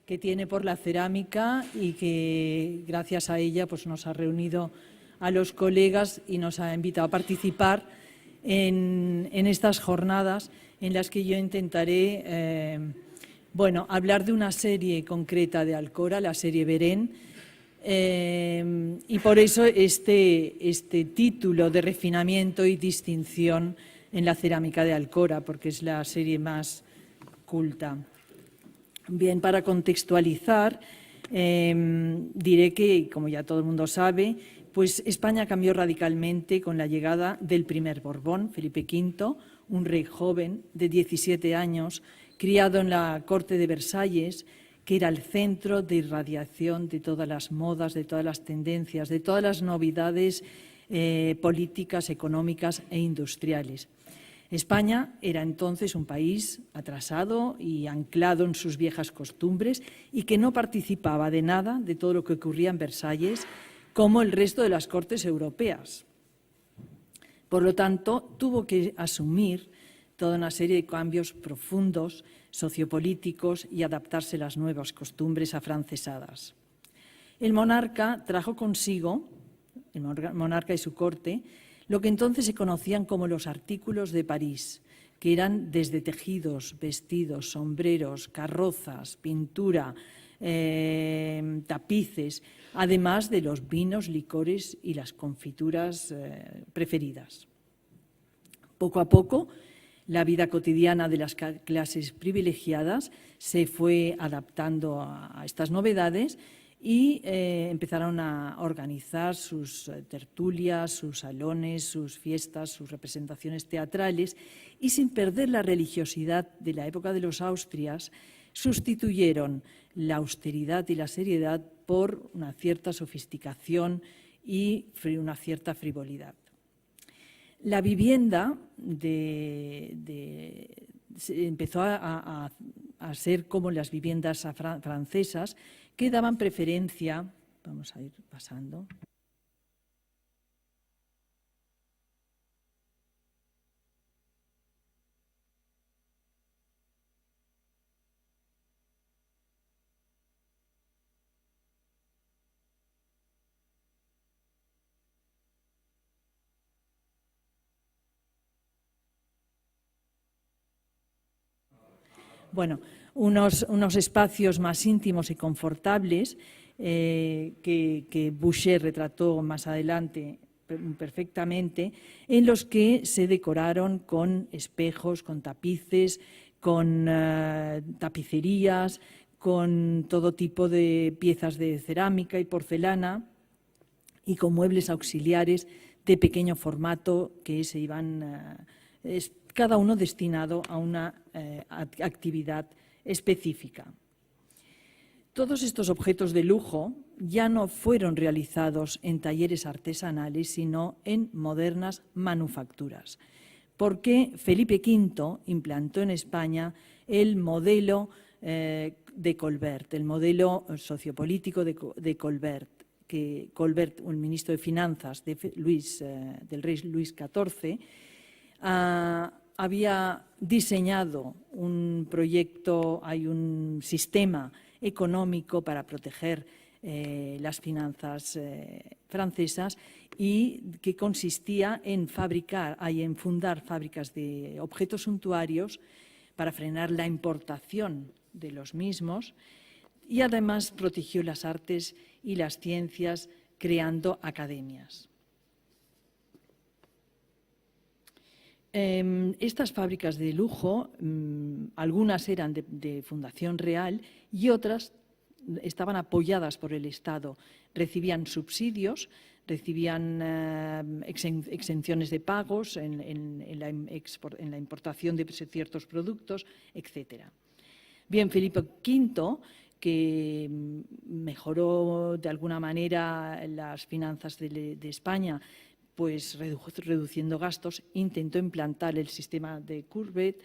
que tiene por la cerámica y que gracias a ella pues, nos ha reunido a los colegas y nos ha invitado a participar en estas jornadas en las que yo intentaré hablar de una serie concreta de Alcora, la serie Berén, y por eso este título de refinamiento y distinción en la cerámica de Alcora, porque es la serie más culta. Bien, para contextualizar, diré que, como ya todo el mundo sabe, pues España cambió radicalmente con la llegada del primer Borbón, Felipe V, un rey joven de 17 años, criado en la corte de Versalles, que era el centro de irradiación de todas las modas, de todas las tendencias, de todas las novedades políticas, económicas e industriales. España era entonces un país atrasado y anclado en sus viejas costumbres y que no participaba de nada de todo lo que ocurría en Versalles, como el resto de las cortes europeas. Por lo tanto, tuvo que asumir toda una serie de cambios profundos, sociopolíticos y adaptarse a las nuevas costumbres afrancesadas. El monarca trajo consigo, el monarca y su corte, lo que entonces se conocían como los artículos de París, que eran desde tejidos, vestidos, sombreros, carrozas, pintura, tapices, además de los vinos, licores y las confituras preferidas. Poco a poco, la vida cotidiana de las clases privilegiadas se fue adaptando a estas novedades y empezaron a organizar sus tertulias, sus salones, sus fiestas, sus representaciones teatrales y, sin perder la religiosidad de la época de los Austrias, sustituyeron la austeridad y la seriedad por una cierta sofisticación y una cierta frivolidad. La vivienda empezó a ser como las viviendas francesas, que daban preferencia, vamos a ir pasando. Bueno, unos espacios más íntimos y confortables que Boucher retrató más adelante perfectamente, en los que se decoraron con espejos, con tapices, con tapicerías, con todo tipo de piezas de cerámica y porcelana y con muebles auxiliares de pequeño formato que se iban cada uno destinado a una actividad específica. Todos estos objetos de lujo ya no fueron realizados en talleres artesanales, sino en modernas manufacturas, porque Felipe V implantó en España el modelo de Colbert, el modelo sociopolítico de Colbert, que Colbert, el ministro de Finanzas del rey Luis XIV, había diseñado un proyecto, hay un sistema económico para proteger las finanzas francesas y que consistía en fundar fábricas de objetos suntuarios para frenar la importación de los mismos y además protegió las artes y las ciencias creando academias. Estas fábricas de lujo, algunas eran de fundación real y otras estaban apoyadas por el Estado. Recibían subsidios, recibían exenciones de pagos en la importación de ciertos productos, etc. Bien, Felipe V, que mejoró de alguna manera las finanzas de España, pues reduciendo gastos, intentó implantar el sistema de Colbert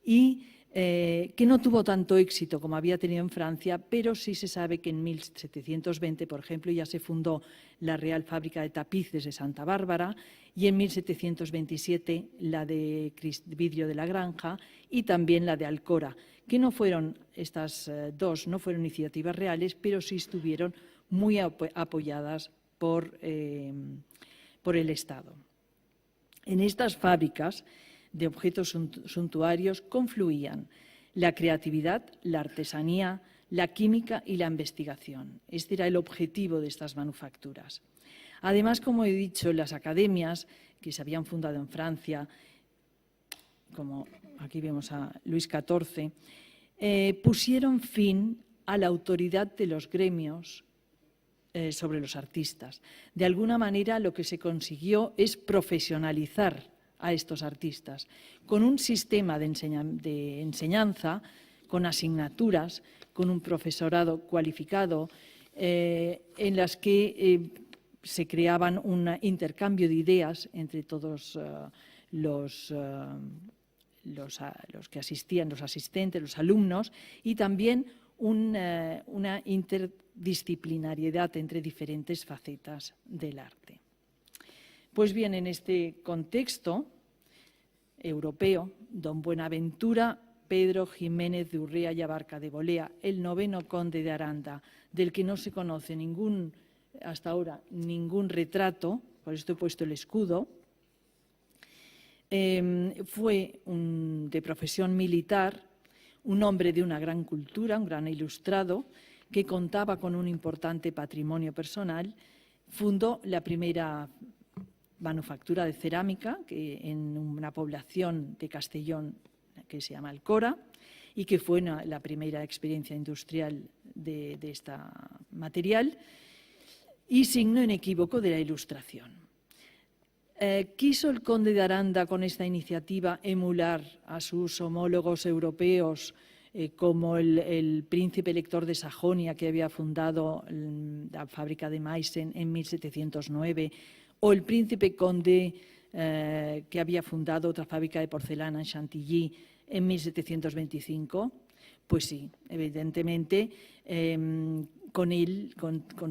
y que no tuvo tanto éxito como había tenido en Francia, pero sí se sabe que en 1720, por ejemplo, ya se fundó la Real Fábrica de Tapices de Santa Bárbara y en 1727 la de vidrio de la Granja y también la de Alcora, que no fueron estas dos, no fueron iniciativas reales, pero sí estuvieron muy apoyadas por el Estado. En estas fábricas de objetos suntuarios confluían la creatividad, la artesanía, la química y la investigación. Este era el objetivo de estas manufacturas. Además, como he dicho, las academias que se habían fundado en Francia, como aquí vemos a Luis XIV, pusieron fin a la autoridad de los gremios sobre los artistas. De alguna manera, lo que se consiguió es profesionalizar a estos artistas, con un sistema de enseñanza, con asignaturas, con un profesorado cualificado, en las que se creaban un intercambio de ideas entre todos los que asistían, los asistentes, los alumnos, y también una interdisciplinariedad entre diferentes facetas del arte. Pues bien, en este contexto europeo, don Buenaventura Pedro Jiménez de Urrea y Abarca de Bolea, el 9º conde de Aranda, del que no se conoce hasta ahora ningún retrato, por esto he puesto el escudo, fue de profesión militar, un hombre de una gran cultura, un gran ilustrado, que contaba con un importante patrimonio personal, fundó la primera manufactura de cerámica en una población de Castellón que se llama Alcora y que fue la primera experiencia industrial de este material y signo inequívoco de la Ilustración. ¿Quiso el conde de Aranda con esta iniciativa emular a sus homólogos europeos como el príncipe elector de Sajonia, que había fundado la fábrica de Meissen en 1709, o el príncipe conde que había fundado otra fábrica de porcelana en Chantilly en 1725? Pues sí, evidentemente, con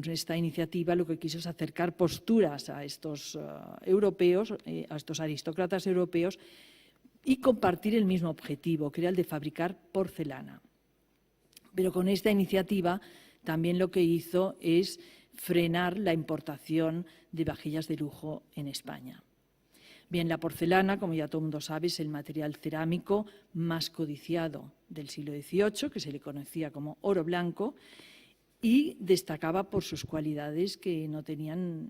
esta iniciativa lo que quiso es acercar posturas a estos europeos, a estos aristócratas europeos, y compartir el mismo objetivo, que era el de fabricar porcelana. Pero con esta iniciativa también lo que hizo es frenar la importación de vajillas de lujo en España. Bien, la porcelana, como ya todo el mundo sabe, es el material cerámico más codiciado del siglo XVIII, que se le conocía como oro blanco, y destacaba por sus cualidades que no tenían,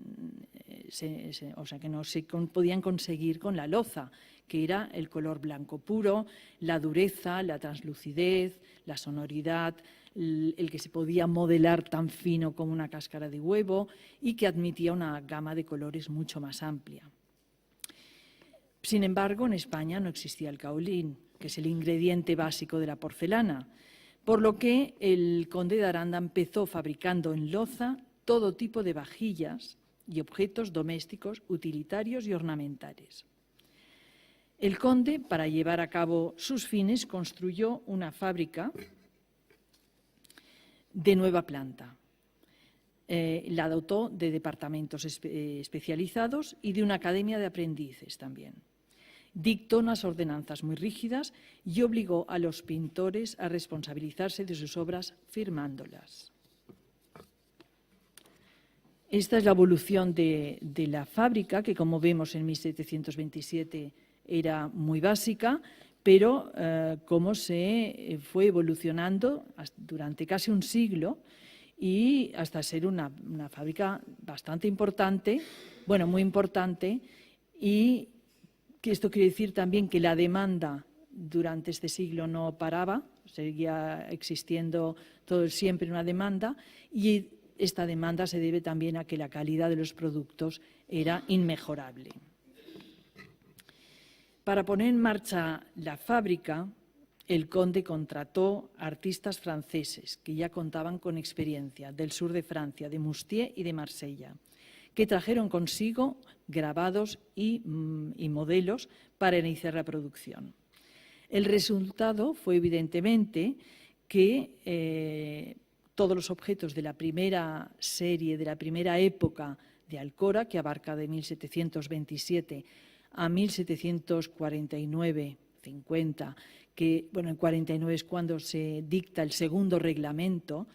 que no se podían conseguir con la loza, que era el color blanco puro, la dureza, la translucidez, la sonoridad, el que se podía modelar tan fino como una cáscara de huevo y que admitía una gama de colores mucho más amplia. Sin embargo, en España no existía el caolín, que es el ingrediente básico de la porcelana, por lo que el conde de Aranda empezó fabricando en loza todo tipo de vajillas y objetos domésticos, utilitarios y ornamentales. El conde, para llevar a cabo sus fines, construyó una fábrica de nueva planta. La dotó de departamentos especializados y de una academia de aprendices también. Dictó unas ordenanzas muy rígidas y obligó a los pintores a responsabilizarse de sus obras firmándolas. Esta es la evolución de la fábrica, que como vemos en 1727 era muy básica, pero cómo se fue evolucionando durante casi un siglo y hasta ser una fábrica bastante importante, bueno, muy importante, y que esto quiere decir también que la demanda durante este siglo no paraba, seguía existiendo siempre una demanda, y esta demanda se debe también a que la calidad de los productos era inmejorable. Para poner en marcha la fábrica, el conde contrató artistas franceses que ya contaban con experiencia del sur de Francia, de Moustiers y de Marsella, que trajeron consigo grabados y modelos para iniciar la producción. El resultado fue evidentemente que todos los objetos de la primera serie, de la primera época de Alcora, que abarca de 1727 a 1749-50, que bueno, en 49 es cuando se dicta el segundo reglamento,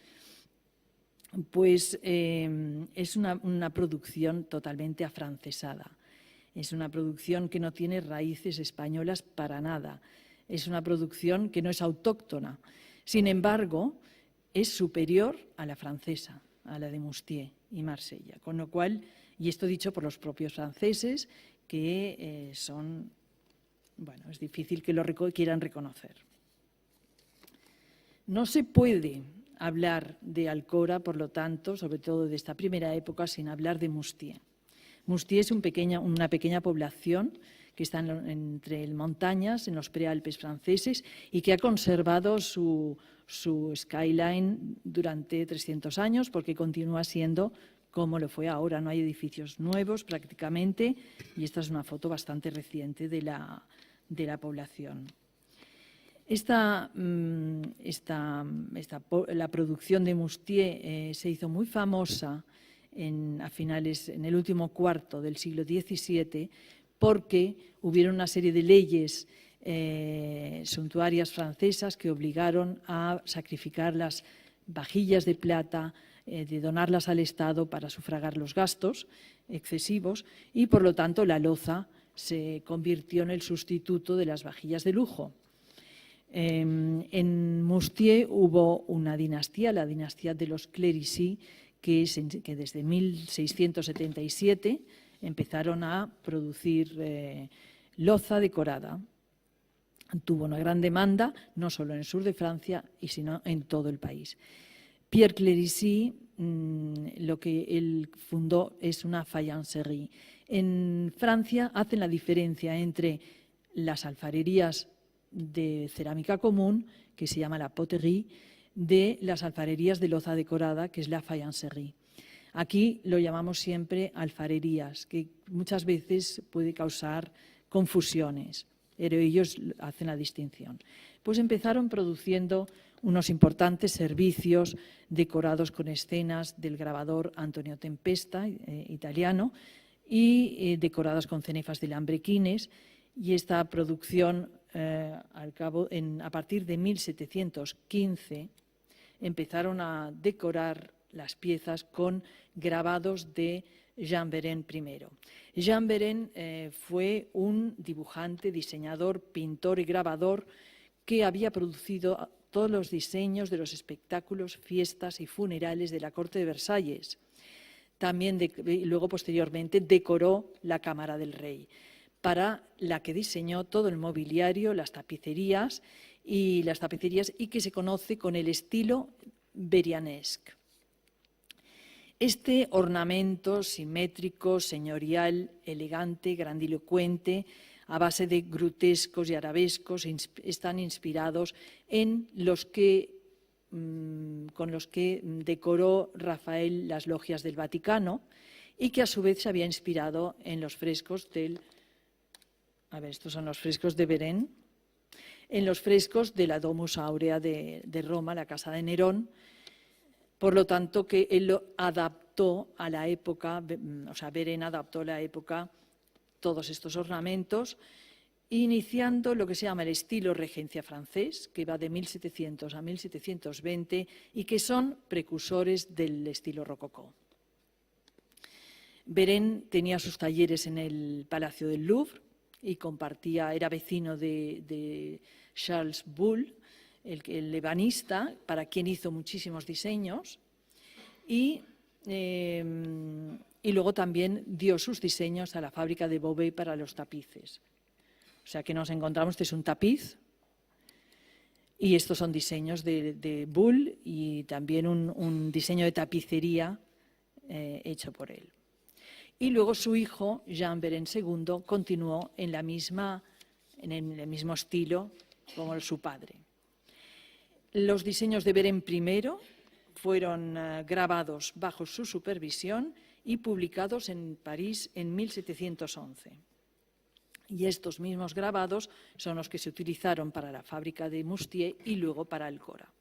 pues es una producción totalmente afrancesada. Es una producción que no tiene raíces españolas para nada. Es una producción que no es autóctona. Sin embargo, es superior a la francesa, a la de Moustier y Marsella. Con lo cual, y esto dicho por los propios franceses, que son, bueno, es difícil que lo quieran reconocer. No se puede hablar de Alcora, por lo tanto, sobre todo de esta primera época, sin hablar de Moustier. Moustier es una pequeña población que está entre montañas, en los prealpes franceses, y que ha conservado su skyline durante 300 años, porque continúa siendo como lo fue ahora. No hay edificios nuevos prácticamente, y esta es una foto bastante reciente de la población. La producción de Moustier se hizo muy famosa en el último cuarto del siglo XVII, porque hubieron una serie de leyes suntuarias francesas que obligaron a sacrificar las vajillas de plata, de donarlas al Estado para sufragar los gastos excesivos, y por lo tanto la loza se convirtió en el sustituto de las vajillas de lujo. En Moustier hubo una dinastía, la dinastía de los Clérici, que desde 1677 empezaron a producir loza decorada. Tuvo una gran demanda, no solo en el sur de Francia, sino en todo el país. Pierre Clérici, lo que él fundó es una faïencerie. En Francia hacen la diferencia entre las alfarerías de cerámica común, que se llama la poterie, de las alfarerías de loza decorada, que es la faïencerie. Aquí lo llamamos siempre alfarerías, que muchas veces puede causar confusiones, pero ellos hacen la distinción. Pues empezaron produciendo unos importantes servicios decorados con escenas del grabador Antonio Tempesta, italiano, y decoradas con cenefas de lambrequines, y esta producción a partir de 1715 empezaron a decorar las piezas con grabados de Jean Beren I. Jean Beren fue un dibujante, diseñador, pintor y grabador que había producido todos los diseños de los espectáculos, fiestas y funerales de la corte de Versalles. También luego, posteriormente, decoró la Cámara del Rey, para la que diseñó todo el mobiliario, las tapicerías y que se conoce con el estilo berianesque. Este ornamento simétrico, señorial, elegante, grandilocuente, a base de grutescos y arabescos, están inspirados en con los que decoró Rafael las logias del Vaticano, y que a su vez se había inspirado en los frescos estos son los frescos de Beren, en los frescos de la Domus Aurea de Roma, la casa de Nerón. Por lo tanto, que él lo adaptó a la época, Beren adaptó a la época todos estos ornamentos, iniciando lo que se llama el estilo regencia francés, que va de 1700 a 1720 y que son precursores del estilo rococó. Beren tenía sus talleres en el Palacio del Louvre y era vecino de Charles Boulle, el ebanista, para quien hizo muchísimos diseños, y luego también dio sus diseños a la fábrica de Beauvais para los tapices. O sea que nos encontramos, este es un tapiz, y estos son diseños de Boulle y también un diseño de tapicería hecho por él. Y luego su hijo, Jean Beren II, continuó en el mismo estilo como su padre. Los diseños de Beren I fueron grabados bajo su supervisión y publicados en París en 1711. Y estos mismos grabados son los que se utilizaron para la fábrica de Moustiers y luego para Alcora.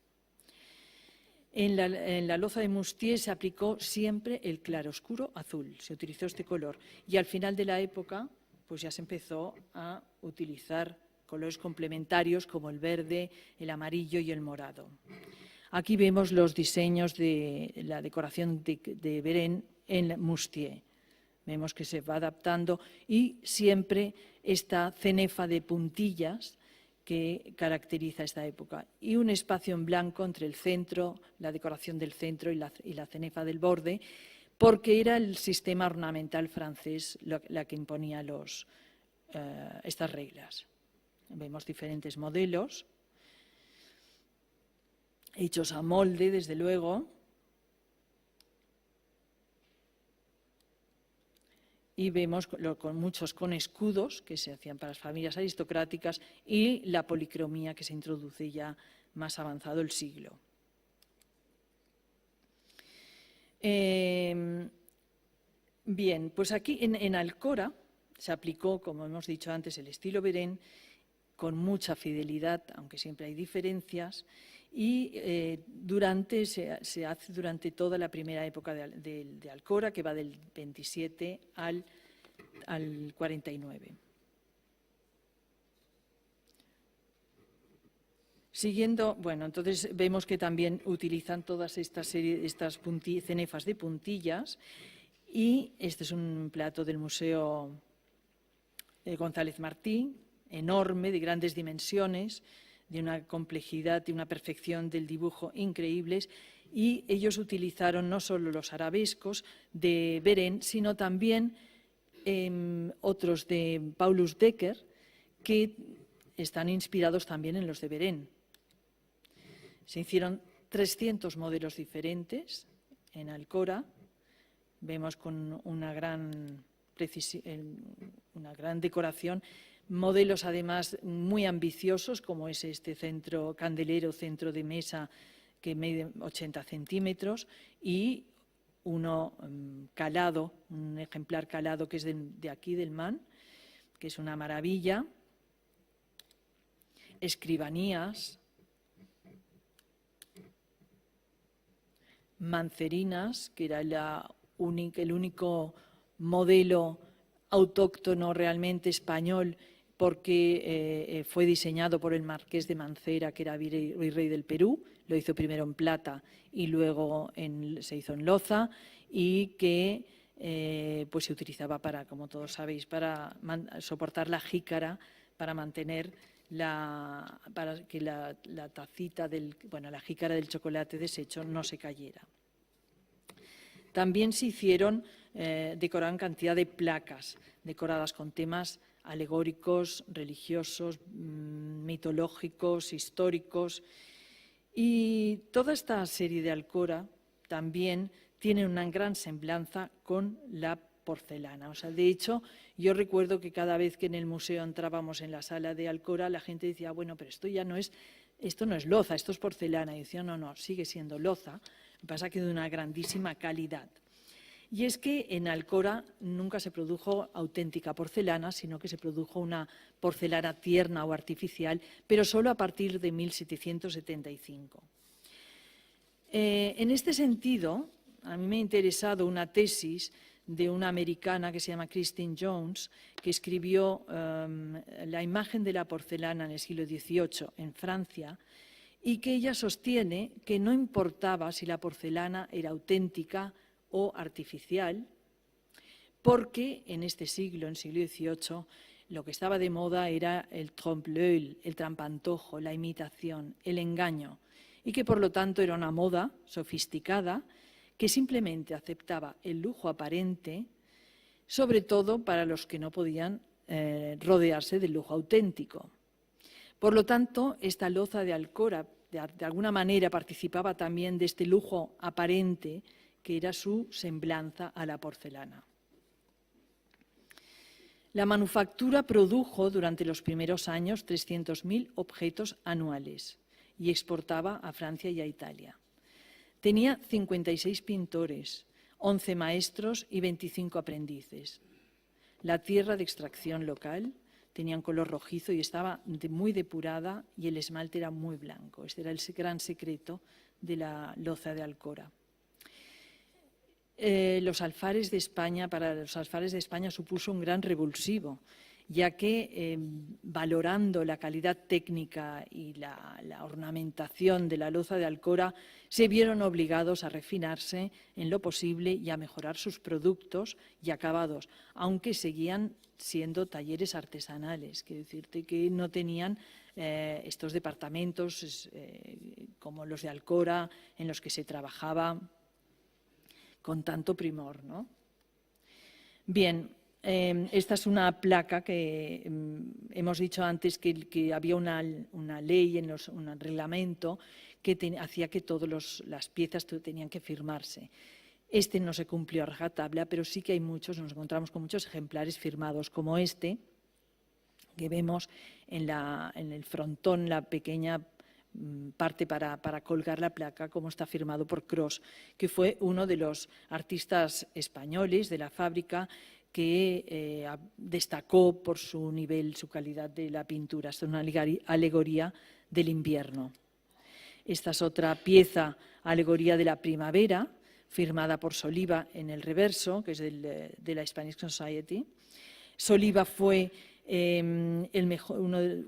En la loza de Moustiers se aplicó siempre el claroscuro azul, se utilizó este color. Y al final de la época, pues ya se empezó a utilizar colores complementarios como el verde, el amarillo y el morado. Aquí vemos los diseños de la decoración de Beren en Moustiers. Vemos que se va adaptando y siempre esta cenefa de puntillas que caracteriza esta época. Y un espacio en blanco entre el centro, la decoración del centro y la cenefa del borde, porque era el sistema ornamental francés la que imponía estas reglas. Vemos diferentes modelos, hechos a molde, desde luego, y vemos muchos con escudos que se hacían para las familias aristocráticas y la policromía que se introduce ya más avanzado el siglo. Bien, pues aquí en Alcora se aplicó, como hemos dicho antes, el estilo Beren con mucha fidelidad, aunque siempre hay diferencias, y se hace durante toda la primera época de Alcora, que va del 27 al 49. Siguiendo, bueno, entonces vemos que también utilizan todas estas cenefas de puntillas, y este es un plato del Museo González Martín, enorme, de grandes dimensiones, de una complejidad y una perfección del dibujo increíbles, y ellos utilizaron no solo los arabescos de Beren, sino también otros de Paulus Decker, que están inspirados también en los de Beren. Se hicieron 300 modelos diferentes en Alcora, vemos con una gran decoración, modelos además muy ambiciosos, como es este centro de mesa que mide 80 centímetros, y uno calado, un ejemplar calado que es de aquí, del MAN, que es una maravilla. Escribanías, mancerinas, que era el único modelo autóctono realmente español, porque fue diseñado por el marqués de Mancera, que era virrey del Perú. Lo hizo primero en plata y luego se hizo en loza, y que pues se utilizaba para, como todos sabéis, para soportar la jícara, para mantener para que la tacita la jícara del chocolate deshecho no se cayera. También se decoraron cantidad de placas decoradas con temas alegóricos, religiosos, mitológicos, históricos. Y toda esta serie de Alcora también tiene una gran semblanza con la porcelana. O sea, de hecho, yo recuerdo que cada vez que en el museo entrábamos en la sala de Alcora, la gente decía, bueno, pero esto no es loza, esto es porcelana. Y decía, no, sigue siendo loza, lo que pasa que de una grandísima calidad. Y es que en Alcora nunca se produjo auténtica porcelana, sino que se produjo una porcelana tierna o artificial, pero solo a partir de 1775. En este sentido, a mí me ha interesado una tesis de una americana que se llama Christine Jones, que escribió La imagen de la porcelana en el siglo XVIII en Francia, y que ella sostiene que no importaba si la porcelana era auténtica o artificial, porque en este siglo, en el siglo XVIII, lo que estaba de moda era el trompe-l'œil, el trampantojo, la imitación, el engaño, y que por lo tanto era una moda sofisticada que simplemente aceptaba el lujo aparente, sobre todo para los que no podían rodearse del lujo auténtico. Por lo tanto, esta loza de Alcora de alguna manera participaba también de este lujo aparente que era su semblanza a la porcelana. La manufactura produjo durante los primeros años 300.000 objetos anuales y exportaba a Francia y a Italia. Tenía 56 pintores, 11 maestros y 25 aprendices. La tierra de extracción local, tenía un color rojizo y estaba muy depurada y el esmalte era muy blanco. Este era el gran secreto de la loza de Alcora. Los alfares de España, para los alfares de España supuso un gran revulsivo, ya que valorando la calidad técnica y la ornamentación de la loza de Alcora, se vieron obligados a refinarse en lo posible y a mejorar sus productos y acabados, aunque seguían siendo talleres artesanales, quiero decirte que no tenían estos departamentos como los de Alcora, en los que se trabajaba con tanto primor, ¿no? Bien, esta es una placa que hemos dicho antes que había una ley, un reglamento que hacía que todas las piezas tenían que firmarse. Este no se cumplió a rajatabla, pero sí que hay muchos, nos encontramos con muchos ejemplares firmados, como este, que vemos en el frontón, la pequeña parte para colgar la placa, como está firmado por Cros, que fue uno de los artistas españoles de la fábrica que destacó por su nivel, su calidad de la pintura. Esta es una alegoría del invierno. Esta es otra pieza, alegoría de la primavera, firmada por Soliva en el reverso, que es de la Hispanic Society. Soliva fue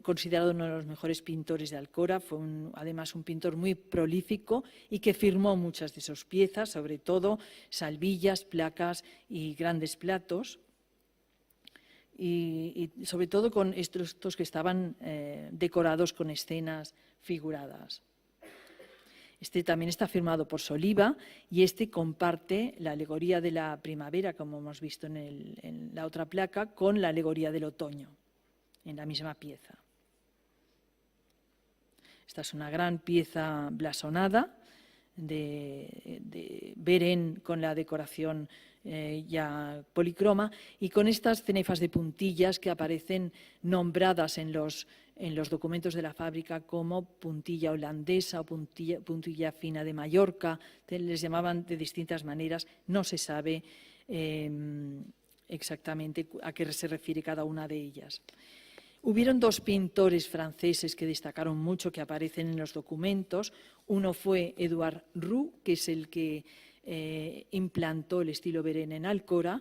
considerado uno de los mejores pintores de Alcora, fue además un pintor muy prolífico y que firmó muchas de sus piezas, sobre todo salvillas, placas y grandes platos, y sobre todo con estos que estaban decorados con escenas figuradas. Este también está firmado por Soliva y este comparte la alegoría de la primavera, como hemos visto en la otra placa, con la alegoría del otoño, en la misma pieza. Esta es una gran pieza blasonada de Beren con la decoración ya policroma y con estas cenefas de puntillas que aparecen nombradas en los documentos de la fábrica como puntilla holandesa o puntilla fina de Mallorca, les llamaban de distintas maneras, no se sabe exactamente a qué se refiere cada una de ellas. Hubieron dos pintores franceses que destacaron mucho, que aparecen en los documentos. Uno fue Edouard Roux, que es el que implantó el estilo Beren en Alcora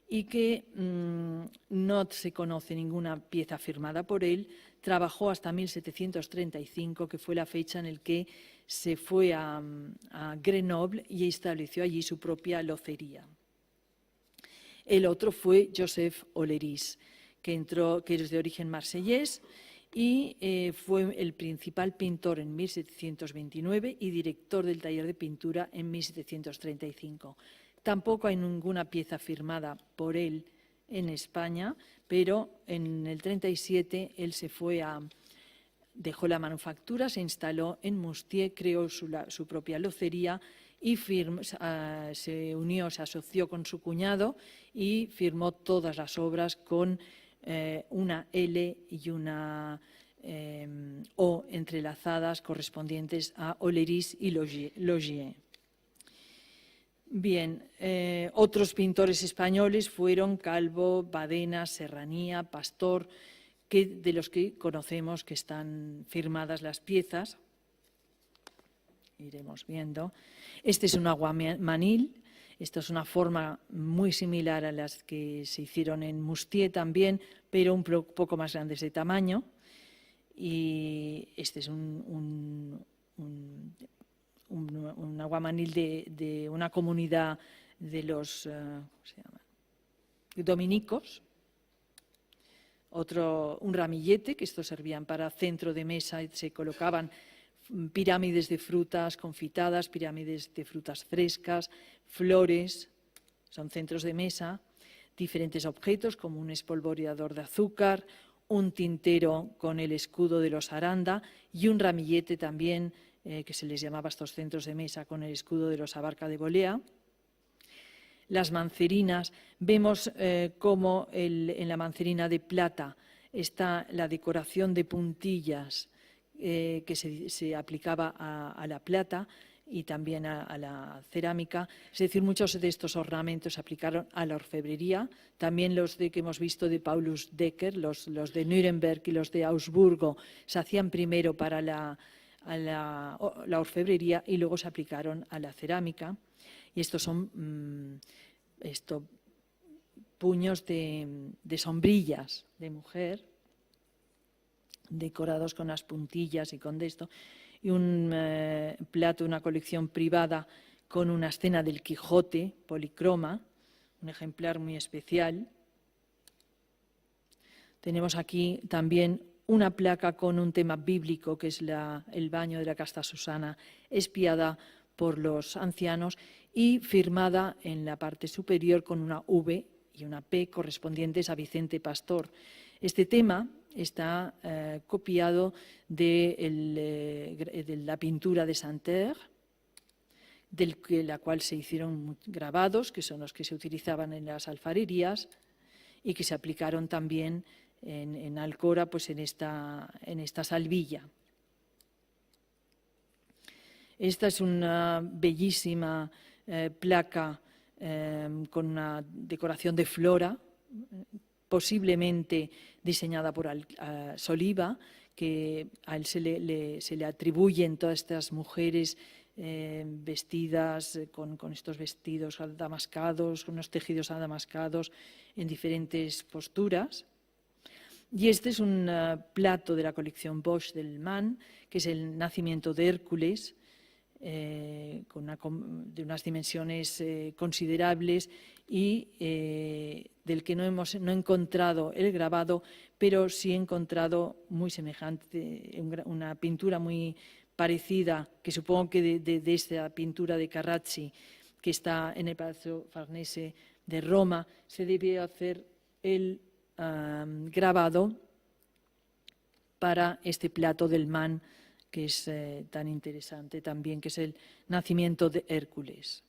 y que no se conoce ninguna pieza firmada por él. Trabajó hasta 1735, que fue la fecha en la que se fue a Grenoble y estableció allí su propia locería. El otro fue Joseph Oleris, que es de origen marsellés y fue el principal pintor en 1729 y director del taller de pintura en 1735. Tampoco hay ninguna pieza firmada por él en España, pero en el 37 él dejó la manufactura, se instaló en Moustiers, creó su propia locería y se asoció con su cuñado y firmó todas las obras con una L y una O entrelazadas correspondientes a Oleris y Laugier. Bien, otros pintores españoles fueron Calvo, Badena, Serranía, Pastor, de los que conocemos que están firmadas las piezas. Iremos viendo. Este es un aguamanil. Esto es una forma muy similar a las que se hicieron en Moustiers también, pero un poco más grandes de tamaño. Y este es un aguamanil de una comunidad de los ¿cómo se llaman? Dominicos. Un ramillete, que estos servían para centro de mesa y se colocaban pirámides de frutas confitadas, pirámides de frutas frescas, flores, son centros de mesa, diferentes objetos como un espolvoreador de azúcar, un tintero con el escudo de los Aranda y un ramillete también, que se les llamaba a estos centros de mesa, con el escudo de los Abarca de Bolea. Las mancerinas, vemos cómo en la mancerina de plata está la decoración de puntillas que se aplicaba a la plata. y también a la cerámica. Es decir, muchos de estos ornamentos se aplicaron a la orfebrería. También los que hemos visto de Paulus Decker, los de Nuremberg y los de Augsburgo, se hacían primero para la orfebrería y luego se aplicaron a la cerámica. Y estos son puños de sombrillas de mujer, decorados con las puntillas y con esto, y un plato, una colección privada con una escena del Quijote policroma, un ejemplar muy especial. Tenemos aquí también una placa con un tema bíblico, que es el baño de la casta Susana, espiada por los ancianos y firmada en la parte superior con una V y una P correspondientes a Vicente Pastor. Este tema está copiado de la pintura de Santerre, de la cual se hicieron grabados, que son los que se utilizaban en las alfarerías y que se aplicaron también en Alcora, pues en esta salvilla. Esta es una bellísima placa con una decoración de flora, posiblemente diseñada por Soliva, que a él se le atribuyen todas estas mujeres vestidas con estos vestidos adamascados, con unos tejidos adamascados en diferentes posturas. Y este es un plato de la colección Bosch del Man, que es el nacimiento de Hércules, de unas dimensiones considerables y del que no he encontrado el grabado, pero sí he encontrado muy semejante, una pintura muy parecida, que supongo que de esta pintura de Carracci, que está en el Palazzo Farnese de Roma, se debió hacer el grabado para este plato del Man, que es tan interesante también, que es el nacimiento de Hércules.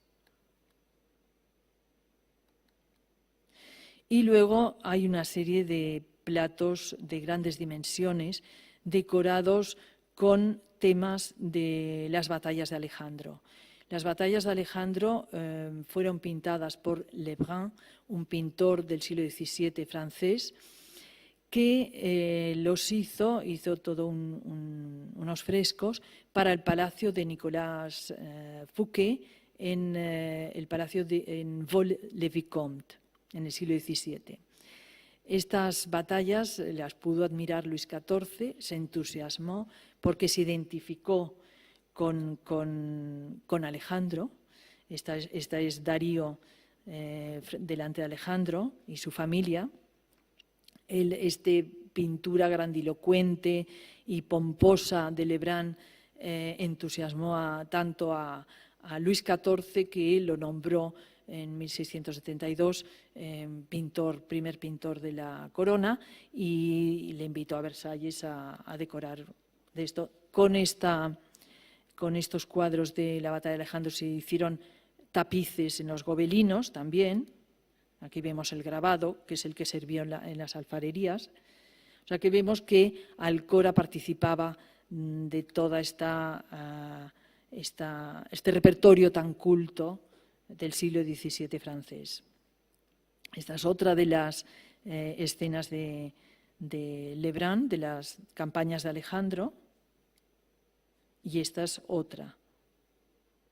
Y luego hay una serie de platos de grandes dimensiones decorados con temas de las batallas de Alejandro. Las batallas de Alejandro fueron pintadas por Lebrun, un pintor del siglo XVII francés, que hizo todos unos frescos para el palacio de Nicolas Fouquet en el palacio en Vaux-le-Vicomte, en el siglo XVII. Estas batallas las pudo admirar Luis XIV, se entusiasmó porque se identificó con Alejandro. Esta es Darío delante de Alejandro y su familia. Pintura grandilocuente y pomposa de Lebrun entusiasmó tanto a Luis XIV, que lo nombró en 1672 primer pintor de la corona, y le invitó a Versalles a decorar de esto. Con estos cuadros de la batalla de Alejandro se hicieron tapices en los gobelinos también. Aquí vemos el grabado, que es el que sirvió en las alfarerías. O sea que vemos que Alcora participaba de toda este repertorio tan culto del siglo XVII francés. Esta es otra de las escenas de Lebrun, de las campañas de Alejandro, y esta es otra.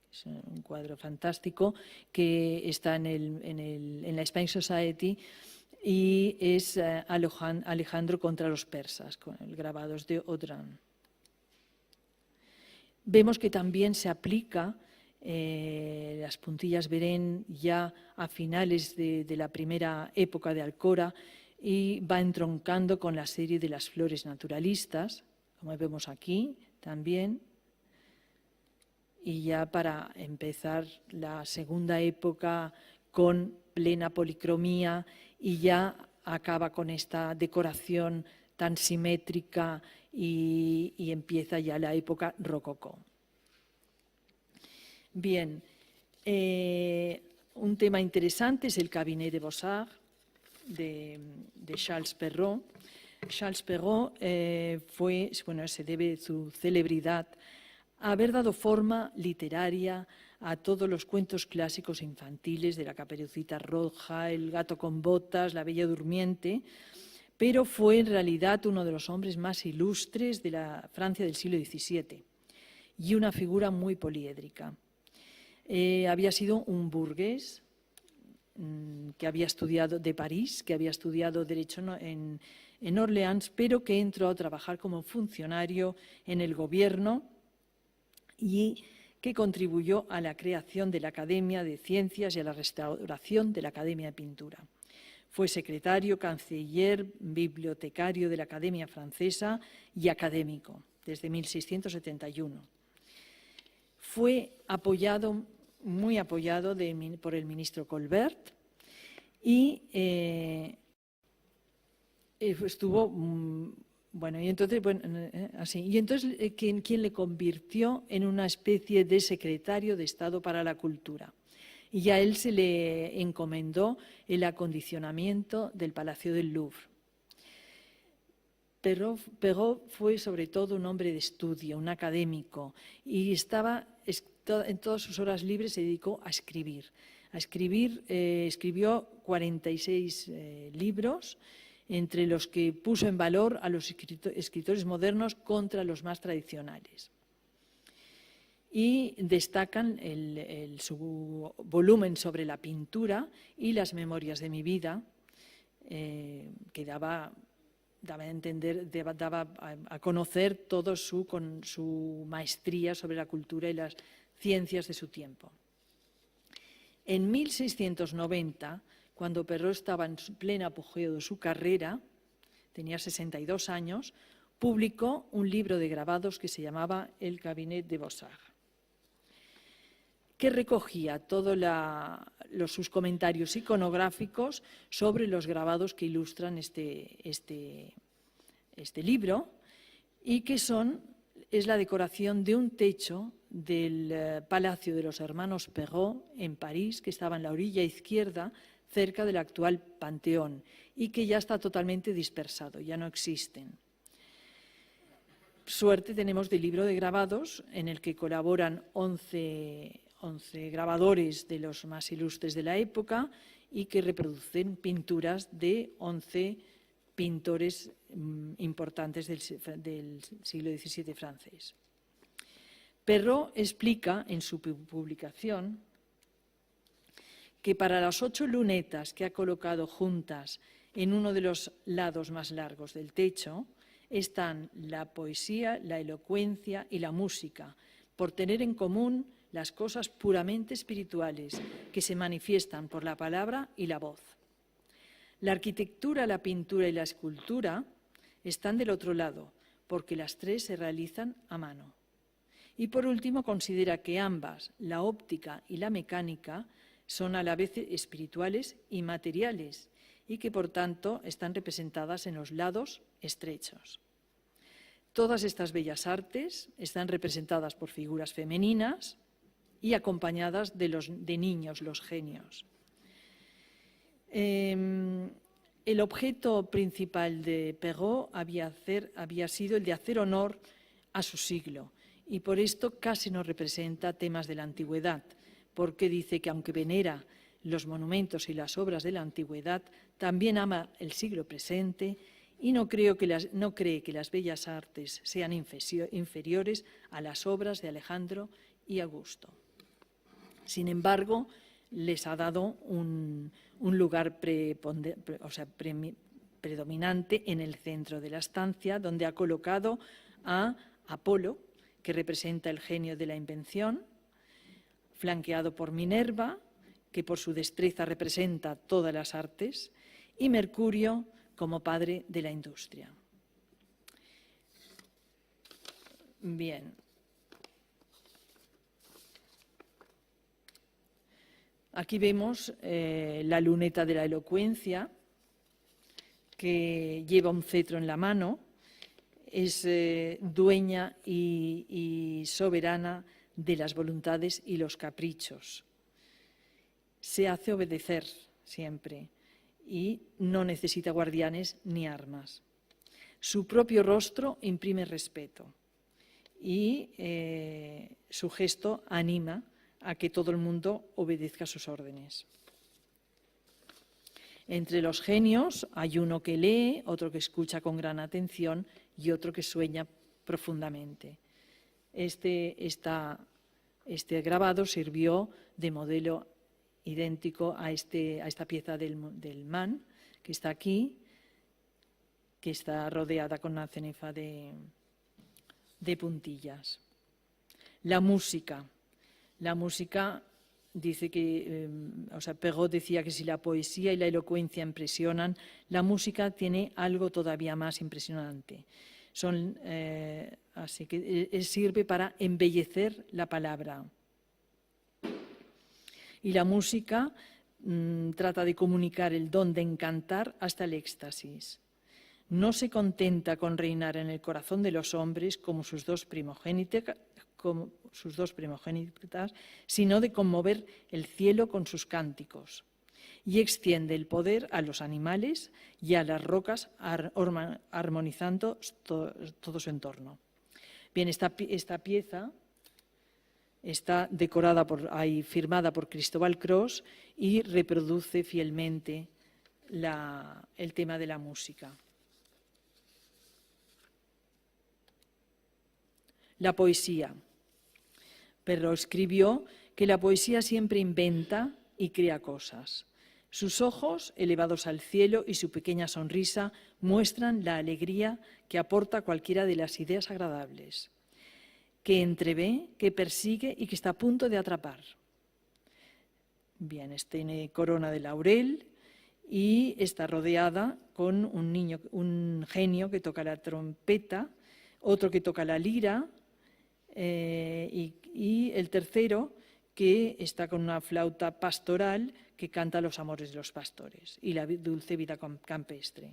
Es un cuadro fantástico que está en la Spanish Society y es Alejandro contra los persas, con el grabado es de Audran. Vemos que también se aplica las puntillas Beren ya a finales de la primera época de Alcora y va entroncando con la serie de las flores naturalistas, como vemos aquí también. Y ya para empezar la segunda época con plena policromía, y ya acaba con esta decoración tan simétrica y empieza ya la época rococó. Bien, un tema interesante es el Cabinet de Beaux-Arts de Charles Perrault. Charles Perrault se debe su celebridad haber dado forma literaria a todos los cuentos clásicos infantiles de la Caperucita Roja, El gato con botas, La Bella Durmiente, pero fue en realidad uno de los hombres más ilustres de la Francia del siglo XVII y una figura muy poliédrica. Había sido un burgués que había estudiado de París, que había estudiado Derecho en Orleans, pero que entró a trabajar como funcionario en el gobierno y que contribuyó a la creación de la Academia de Ciencias y a la restauración de la Academia de Pintura. Fue secretario, canciller, bibliotecario de la Academia Francesa y académico desde 1671. Fue muy apoyado por el ministro Colbert y estuvo, bueno, y entonces, así. Y entonces, ¿quién le convirtió en una especie de secretario de Estado para la Cultura? Y a él se le encomendó el acondicionamiento del Palacio del Louvre. Perrault fue sobre todo un hombre de estudio, un académico, y en todas sus horas libres se dedicó a escribir. Escribió 46 libros, entre los que puso en valor a los escritores modernos contra los más tradicionales. Y destacan su volumen sobre la pintura y las memorias de mi vida, que daba a conocer todo su maestría sobre la cultura y las ciencias de su tiempo. En 1690, cuando Perrault estaba en pleno apogeo de su carrera, tenía 62 años, publicó un libro de grabados que se llamaba El Cabinet de Beaux-Arts, que recogía todos sus comentarios iconográficos sobre los grabados que ilustran este libro, y que es la decoración de un techo del Palacio de los Hermanos Perrault en París, que estaba en la orilla izquierda, cerca del actual Panteón, y que ya está totalmente dispersado, ya no existen. Suerte tenemos del libro de grabados, en el que colaboran 11 grabadores de los más ilustres de la época y que reproducen pinturas de 11 pintores importantes del siglo XVII francés. Perrault explica en su publicación que para las 8 lunetas que ha colocado juntas en uno de los lados más largos del techo están la poesía, la elocuencia y la música, por tener en común las cosas puramente espirituales que se manifiestan por la palabra y la voz. La arquitectura, la pintura y la escultura están del otro lado, porque las tres se realizan a mano. Y por último, considera que ambas, la óptica y la mecánica, son a la vez espirituales y materiales, y que por tanto están representadas en los lados estrechos. Todas estas bellas artes están representadas por figuras femeninas y acompañadas de niños, los genios. El objeto principal de Perrault había sido el de hacer honor a su siglo, y por esto casi no representa temas de la antigüedad, porque dice que aunque venera los monumentos y las obras de la antigüedad, también ama el siglo presente y no cree que las bellas artes sean inferiores a las obras de Alejandro y Augusto. Sin embargo, les ha dado un lugar predominante en el centro de la estancia, donde ha colocado a Apolo, que representa el genio de la invención, flanqueado por Minerva, que por su destreza representa todas las artes, y Mercurio como padre de la industria. Bien. Aquí vemos la luneta de la elocuencia, que lleva un cetro en la mano, es dueña y soberana de las voluntades y los caprichos. Se hace obedecer siempre y no necesita guardianes ni armas. Su propio rostro imprime respeto y su gesto anima a que todo el mundo obedezca sus órdenes. Entre los genios hay uno que lee, otro que escucha con gran atención y otro que sueña profundamente. Este grabado sirvió de modelo idéntico a esta pieza del Mann, que está aquí, que está rodeada con una cenefa de puntillas. La música. La música dice que, Perrault decía que si la poesía y la elocuencia impresionan, la música tiene algo todavía más impresionante. Así que sirve para embellecer la palabra. Y la música trata de comunicar el don de encantar hasta el éxtasis. No se contenta con reinar en el corazón de los hombres como sus dos primogénitas, sino de conmover el cielo con sus cánticos, y extiende el poder a los animales y a las rocas, armonizando todo su entorno. Bien, esta pieza está firmada por Cristóbal Cros y reproduce fielmente el tema de la música. La poesía. Perrault escribió que la poesía siempre inventa y crea cosas. Sus ojos, elevados al cielo, y su pequeña sonrisa muestran la alegría que aporta cualquiera de las ideas agradables, que entrevé, que persigue y que está a punto de atrapar. Bien, tiene corona de laurel y está rodeada con un genio que toca la trompeta, otro que toca la lira, y el tercero que está con una flauta pastoral que canta los amores de los pastores y la dulce vida campestre.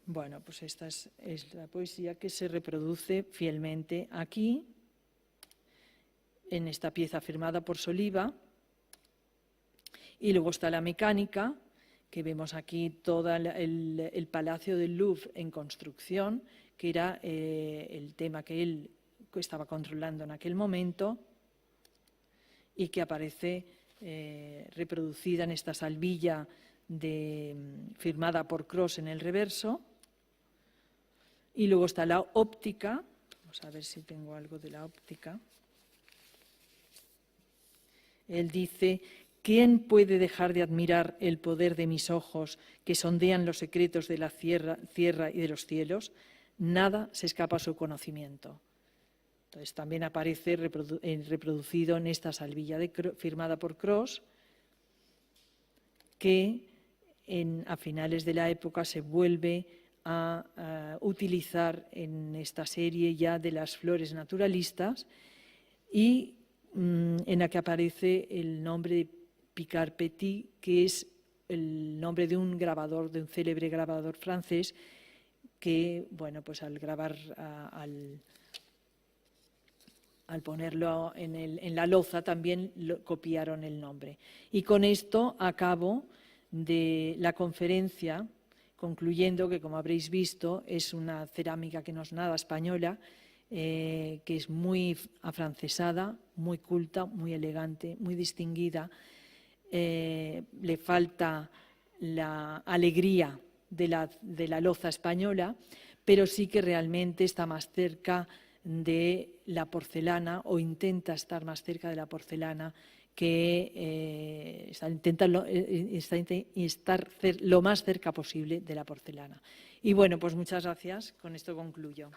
Bueno, pues esta es la poesía que se reproduce fielmente aquí, en esta pieza firmada por Soliva. Y luego está la mecánica, que vemos aquí todo el Palacio del Louvre en construcción, que era el tema que él estaba controlando en aquel momento y que aparece reproducida en esta salvilla firmada por Cros en el reverso. Y luego está la óptica. Vamos a ver si tengo algo de la óptica. Él dice: ¿quién puede dejar de admirar el poder de mis ojos que sondean los secretos de la tierra y de los cielos? Nada se escapa a su conocimiento. Entonces también aparece reproducido en esta salvilla firmada por Cros, que a finales de la época se vuelve a utilizar en esta serie ya de las flores naturalistas, y en la que aparece el nombre de Picard Petit, que es el nombre de un célebre grabador francés que, bueno, pues al grabar, al ponerlo en la loza, también copiaron el nombre. Y con esto acabo de la conferencia, concluyendo que, como habréis visto, es una cerámica que no es nada española, que es muy afrancesada, muy culta, muy elegante, muy distinguida. Le falta la alegría de la loza española, pero sí que realmente está más cerca de la porcelana, o intenta estar más cerca de la porcelana, que intenta estar lo más cerca posible de la porcelana. Y bueno, pues muchas gracias. Con esto concluyo.